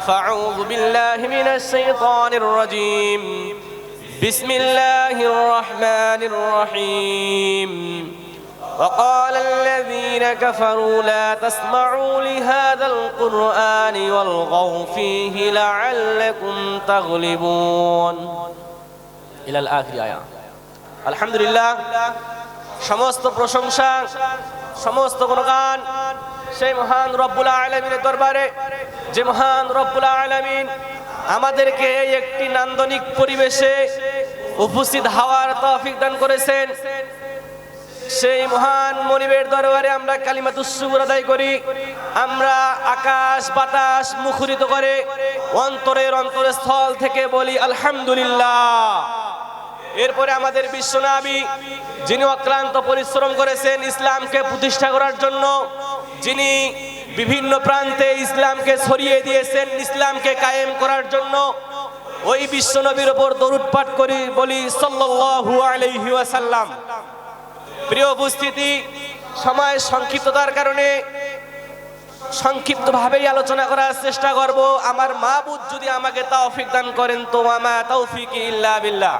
فأعوذ بالله من الشيطان الرجيم بسم الله الرحمن الرحيم وقال الذين كفروا لا تسمعوا لهذا القرآن والغوا فيه لعلكم تغلبون إلى الآخر آية الحمد لله সমস্ত প্রশংসা সমস্ত গুণগান সেই মহান রব্বুল আলামিনের দরবারে যে মহান রব্বুল আলামিন আমাদেরকে এই একটি নান্দনিক পরিবেশে উপস্থিত হওয়ার তৌফিক দান করেছেন সেই মহান মনিবের দরবারে আমরা কালিমাতুস শুকর আদায় করি আমরা আকাশ বাতাস মুখরিত করে অন্তরের অন্তরস্থল থেকে বলি আলহামদুলিল্লাহ এরপরে আমাদের বিশ্বনবী যিনি অক্লান্ত পরিশ্রম করেছেন ইসলামকে প্রতিষ্ঠা করার জন্য যিনি বিভিন্ন প্রান্তে ইসলামকে ছড়িয়ে দিয়েছেন ইসলামকে কায়েম করার জন্য ওই বিশ্বনবীর উপর দরুদ পাঠ করি বলি সাল্লাল্লাহু আলাইহি ওয়াসাল্লাম প্রিয় উপস্থিতি সময় সংক্ষিপ্ততার কারণে সংক্ষিপ্তভাবেই আলোচনা করার চেষ্টা করব আমার মাবুদ যদি আমাকে তৌফিক দান করেন তো আমা তৌফিকি ইল্লা বিল্লাহ